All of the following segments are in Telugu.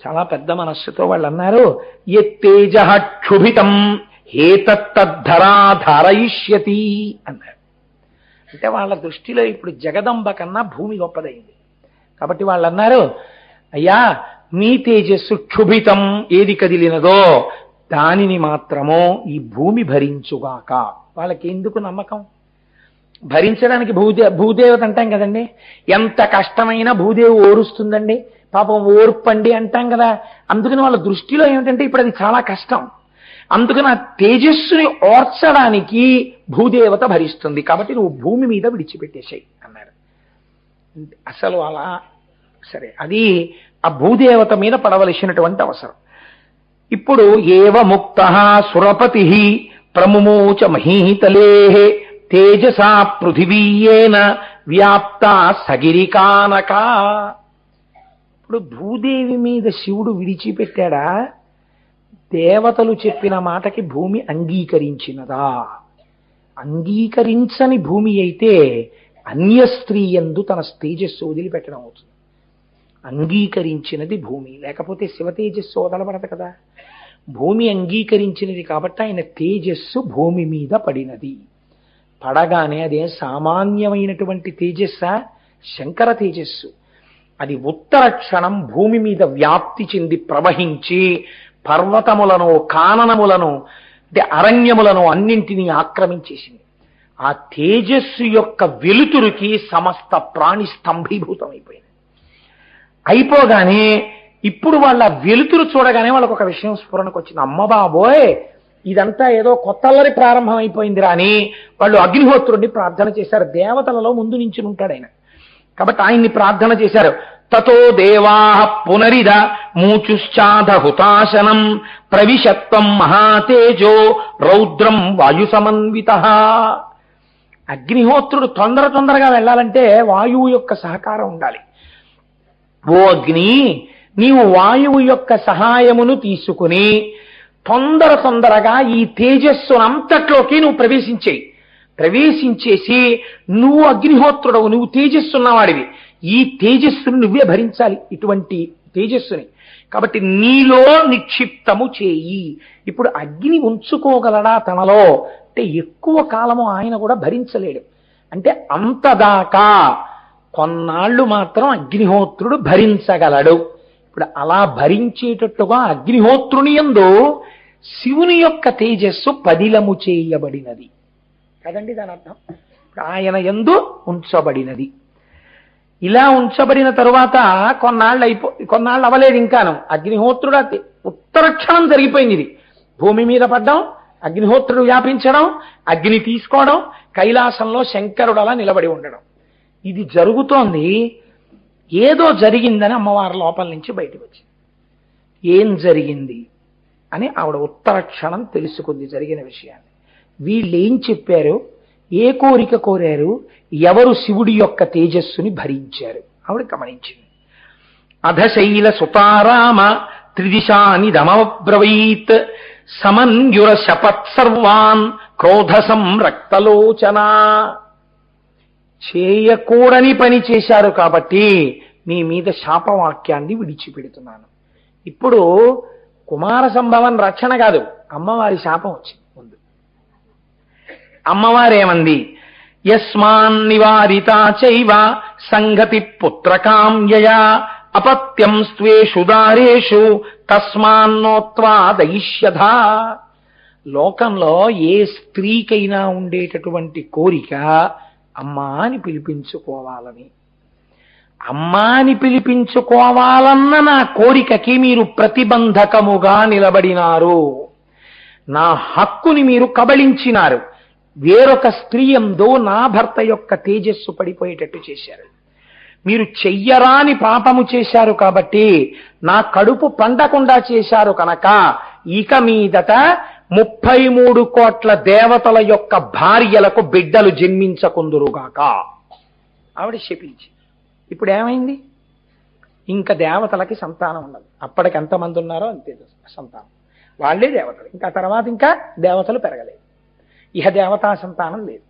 చాలా పెద్ద మనస్సుతో వాళ్ళు అన్నారు, ఏ తేజ క్షుభితం హేతద్ధరా ధారయిష్యతి అన్నారు. అంటే వాళ్ళ దృష్టిలో ఇప్పుడు జగదంబ కన్నా భూమి గొప్పదైంది. కాబట్టి వాళ్ళు అన్నారు, అయ్యా మీ తేజస్సు క్షుభితం, ఏది కదిలినదో దానిని మాత్రమో ఈ భూమి భరించుగాక. వాళ్ళకి ఎందుకు నమ్మకం? భరించడానికి భూదేవత అంటాం కదండి, ఎంత కష్టమైనా భూదేవి ఓరుస్తుందండి, పాపం ఓర్పండి అంటాం కదా. అందుకని వాళ్ళ దృష్టిలో ఏమిటంటే ఇప్పుడు అది చాలా కష్టం, అందుకని ఆ తేజస్సుని ఓర్చడానికి భూదేవత భరిస్తుంది, కాబట్టి నువ్వు భూమి మీద విడిచిపెట్టేశాయి అన్నారు. అసలు అలా సరే, అది ఆ భూదేవత మీద పడవలసినటువంటి అవసరం. ఇప్పుడు ఏవ ముక్త సురపతి ప్రముమోచ మహీతలే తేజసా పృథివీయేన వ్యాప్త సగిరికానక. ఇప్పుడు భూదేవి మీద శివుడు విడిచిపెట్టాడా? దేవతలు చెప్పిన మాటకి భూమి అంగీకరించినదా? అంగీకరించని భూమి అయితే అన్య స్త్రీ యందు తన తేజస్సు వదిలిపెట్టడం అవుతుంది. అంగీకరించినది భూమి, లేకపోతే శివ తేజస్సు వదలబడదు కదా. భూమి అంగీకరించినది కాబట్టి ఆయన తేజస్సు భూమి మీద పడినది. పడగానే అదేం సామాన్యమైనటువంటి తేజస్సా? శంకర తేజస్సు. అది ఉత్తర క్షణం భూమి మీద వ్యాప్తి చెంది ప్రవహించి పర్వతములను, కాననములను, అంటే అరణ్యములను అన్నింటినీ ఆక్రమించేసింది. ఆ తేజస్సు యొక్క వెలుతురుకి సమస్త ప్రాణి స్తంభీభూతమైపోయింది. అయిపోగానే ఇప్పుడు వాళ్ళ వెలుతురు చూడగానే వాళ్ళకు ఒక విషయం స్ఫురణకు వచ్చింది, అమ్మ బాబోయ్ ఇదంతా ఏదో కొత్తల్లరి ప్రారంభం అయిపోయిందిరా అని వాళ్ళు అగ్నిహోత్రుడిని ప్రార్థన చేశారు. దేవతలలో ముందు నుంచి ఉంటాడు ఆయన, కాబట్టి ఆయన్ని ప్రార్థన చేశారు. తతో దేవా పునరిద మూచుశ్చాధ హుతాశనం ప్రవిశత్వం మహాతేజో రౌద్రం వాయు సమన్విత. అగ్నిహోత్రుడు తొందరగా వెళ్ళాలంటే వాయువు యొక్క సహకారం ఉండాలి. ఓ అగ్ని, నీవు వాయువు యొక్క సహాయమును తీసుకుని తొందరగా ఈ తేజస్సునంతట్లోకి నువ్వు ప్రవేశించేసి నువ్వు అగ్నిహోత్రుడవు, నువ్వు తేజస్సున్నవాడివి, ఈ తేజస్సును నువ్వే భరించాలి, ఇటువంటి తేజస్సుని. కాబట్టి నీలో నిక్షిప్తము చేయి. ఇప్పుడు అగ్ని ఉంచుకోగలడా తనలో అంటే ఎక్కువ కాలము ఆయన కూడా భరించలేడు. అంటే అంతదాకా కొన్నాళ్ళు మాత్రం అగ్నిహోత్రుడు భరించగలడు. ఇప్పుడు అలా భరించేటట్టుగా అగ్నిహోత్రుని యందు శివుని యొక్క తేజస్సు పదిలము చేయబడినది కదండి దాని అర్థం. ఆయన యందు ఉంచబడినది. ఇలా ఉంచబడిన తరువాత కొన్నాళ్ళు అవ్వలేదు ఇంకాను. అగ్నిహోత్రుడు ఉత్తర క్షణం జరిగిపోయింది. ఇది భూమి మీద పడ్డం, అగ్నిహోత్రుడు వ్యాపించడం, అగ్ని తీసుకోవడం, కైలాసంలో శంకరుడు అలా నిలబడి ఉండడం, ఇది జరుగుతోంది. ఏదో జరిగిందని అమ్మవారి లోపల నుంచి బయటకు వచ్చింది. ఏం జరిగింది అని ఆవిడ ఉత్తర క్షణం తెలుసుకుంది జరిగిన విషయాన్ని. వీళ్ళేం చెప్పారు, ఏ కోరిక కోరారు, ఎవరు శివుడి యొక్క తేజస్సుని భరించారు ఆవిడ గమనించింది. అధశైల సుతారామ త్రిదిశాని దమబ్రవీత్ సమన్యుర శపత్ సర్వాన్ క్రోధ సంరక్తలోచన. చేయకూడని పని చేశారు కాబట్టి మీ మీద శాపవాక్యాన్ని విడిచిపెడుతున్నాను. ఇప్పుడు కుమార సంభవం రక్షణ కాదు, అమ్మవారి శాపం వచ్చింది ముందు. అమ్మవారేమంది, యస్మాన్ నివారితా చైవ సంగతి పుత్రకామ్యయా అపత్యం స్వేషు దారేషు తస్మాన్నోత్వా దయిష్యధా. లోకంలో ఏ స్త్రీకైనా ఉండేటటువంటి కోరిక అమ్మా అని పిలిపించుకోవాలని. అమ్మా అని పిలిపించుకోవాలన్న నా కోరికకి మీరు ప్రతిబంధకముగా నిలబడినారు. నా హక్కుని మీరు కబళించినారు. వేరొక స్త్రీ యందు నా భర్త యొక్క తేజస్సు పడిపోయేటట్టు చేశారు. మీరు చెయ్యరాని పాపము చేశారు కాబట్టి నా కడుపు పండకుండా చేశారు కనుక ఇక మీదట 33 కోట్ల దేవతల యొక్క భార్యలకు బిడ్డలు జన్మించకుందురుగాక ఆవిడ శపించి. ఇప్పుడు ఏమైంది? ఇంకా దేవతలకి సంతానం ఉండదు. అప్పటికి ఎంతమంది ఉన్నారో అంతే సంతానం, వాళ్ళే దేవతలు. ఇంకా తర్వాత ఇంకా దేవతలు పెరగలేదు, ఇహ దేవతా సంతానం లేదు.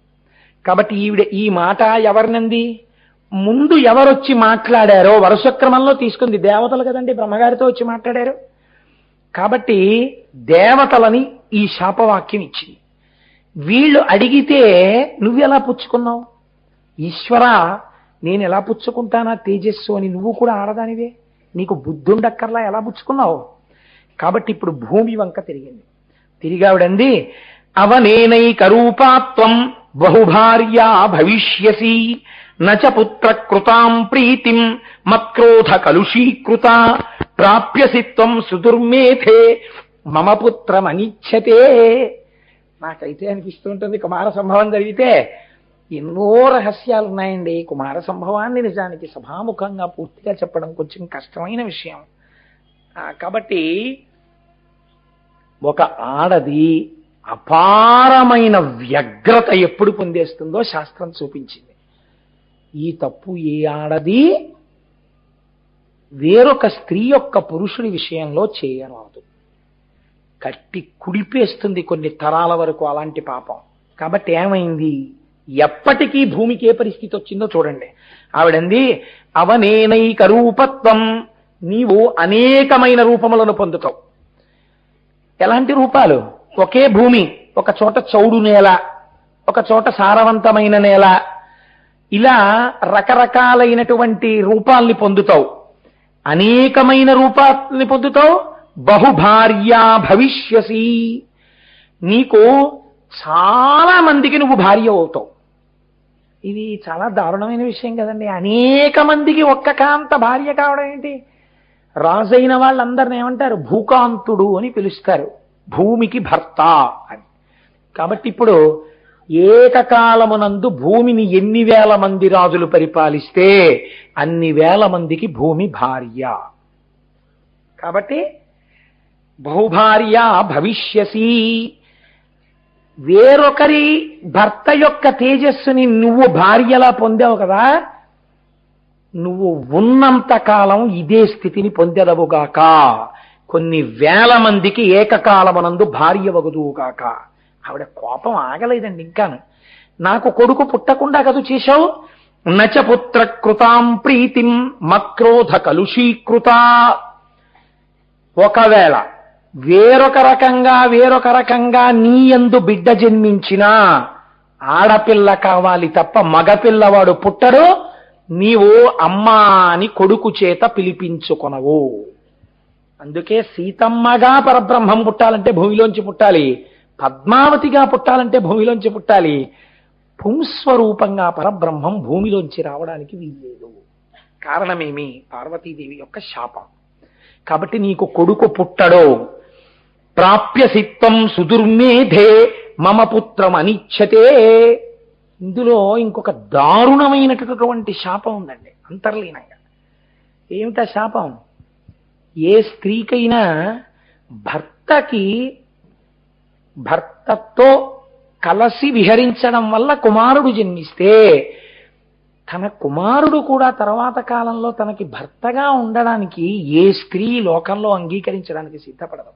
కాబట్టి ఈవిడ ఈ మాట ఎవరినంది? ముందు ఎవరొచ్చి మాట్లాడారో వరుస క్రమంలో తీసుకుంది. దేవతలు కదండి బ్రహ్మగారితో వచ్చి మాట్లాడారు. కాబట్టి దేవతలని ఈ శాపవాక్యం ఇచ్చింది. వీళ్ళు అడిగితే నువ్వెలా పుచ్చుకున్నావు? ఈశ్వర, నేను ఎలా పుచ్చుకుంటానా తేజస్సు అని? నువ్వు కూడా ఆడదానివే, నీకు బుద్ధుండక్కర్లా ఎలా పుచ్చుకున్నావు? కాబట్టి ఇప్పుడు భూమి వంక తిరిగింది. తిరిగావిడంది, అవనేనైక రూపాత్వం బహుభార్యా భవిష్యసి నచ పుత్ర కృతాం ప్రీతిం మత్క్రోధ కలుషీకృత ప్రాప్యసి త్వం సుదుర్మేధే మమ పుత్రమనిచ్చతే. నాకైతే అనిపిస్తూ ఉంటుంది, కుమార సంభవం జరిగితే ఎన్నో రహస్యాలు ఉన్నాయండి. కుమార సంభవాన్ని నిజానికి సభాముఖంగా పూర్తిగా చెప్పడం కొంచెం కష్టమైన విషయం. కాబట్టి ఒక ఆడది అపారమైన వ్యగ్రత ఎప్పుడు పొందేస్తుందో శాస్త్రం చూపించింది. ఈ తప్పు ఏ ఆడది వేరొక స్త్రీ యొక్క పురుషుడి విషయంలో చేయరాదు. కట్టి కుడిపేస్తుంది కొన్ని తరాల వరకు అలాంటి పాపం. కాబట్టి ఏమైంది? ఎప్పటికీ భూమికి ఏ పరిస్థితి వచ్చిందో చూడండి. ఆవిడంది, అవనేనైక రూపత్వం, నీవు అనేకమైన రూపములను పొందుతావు. ఎలాంటి రూపాలు? ఒకే భూమి, ఒక చోట చౌడు నేల, ఒక చోట సారవంతమైన నేల, ఇలా రకరకాలైనటువంటి రూపాల్ని పొందుతావు. అనేకమైన రూపాల్ని పొందుతావు. బహుభార్యా భవిష్యసి, నీకు చాలా మందికి నువ్వు భార్య అవుతావు. ఇది చాలా దారుణమైన విషయం కదండి. అనేక మందికి ఒక్క కాంత భార్య కావడం ఏంటి? రాజైన వాళ్ళందరిని ఏమంటారు? భూకాంతుడు అని పిలుస్తారు, భూమికి భర్త అని. కాబట్టి ఇప్పుడు ఏకకాలమునందు భూమిని ఎన్ని వేల మంది రాజులు పరిపాలిస్తే అన్ని వేల మందికి భూమి భార్య. కాబట్టి బహుభార్య భవిష్యసి, వేరొకరి భర్త యొక్క తేజస్సుని నువ్వు భార్యలా పొందావు కదా, నువ్వు ఉన్నంత కాలం ఇదే స్థితిని పొందెదవుగాక. కొన్ని వేల మందికి ఏకకాలమునందు భార్య వగుదువుగాక. ఆవిడ కోపం ఆగలేదండి ఇంకాను. నాకు కొడుకు పుట్టకుండా కదు చేశావు. నచ పుత్ర కృతాం ప్రీతిం మక్రోధ కలుషీకృత. ఒకవేళ వేరొక రకంగా నీ యందు బిడ్డ జన్మించినా ఆడపిల్ల కావాలి తప్ప మగపిల్లవాడు పుట్టడు. నీవు అమ్మా అని కొడుకు చేత పిలిపించుకొనవు. అందుకే సీతమ్మగా పరబ్రహ్మం పుట్టాలంటే భూమిలోంచి పుట్టాలి, పద్మావతిగా పుట్టాలంటే భూమిలోంచి పుట్టాలి. పుంస్వరూపంగా పరబ్రహ్మం భూమిలోంచి రావడానికి వీల్లేదు. కారణమేమి? పార్వతీదేవి యొక్క శాపం. కాబట్టి నీకు కొడుకు పుట్టడో. ప్రాప్యసిత్వం సుదుర్మేధే మమ పుత్రం అనిచ్చతే. ఇందులో ఇంకొక దారుణమైనటువంటి శాపం ఉందండి అంతర్లీనంగా. ఏమిటా శాపం? ఏ స్త్రీకైనా భర్తతో కలసి విహరించడం వల్ల కుమారుడు జన్మిస్తే తన కుమారుడు కూడా తర్వాత కాలంలో తనకి భర్తగా ఉండడానికి ఏ స్త్రీ లోకంలో అంగీకరించడానికి సిద్ధపడదు.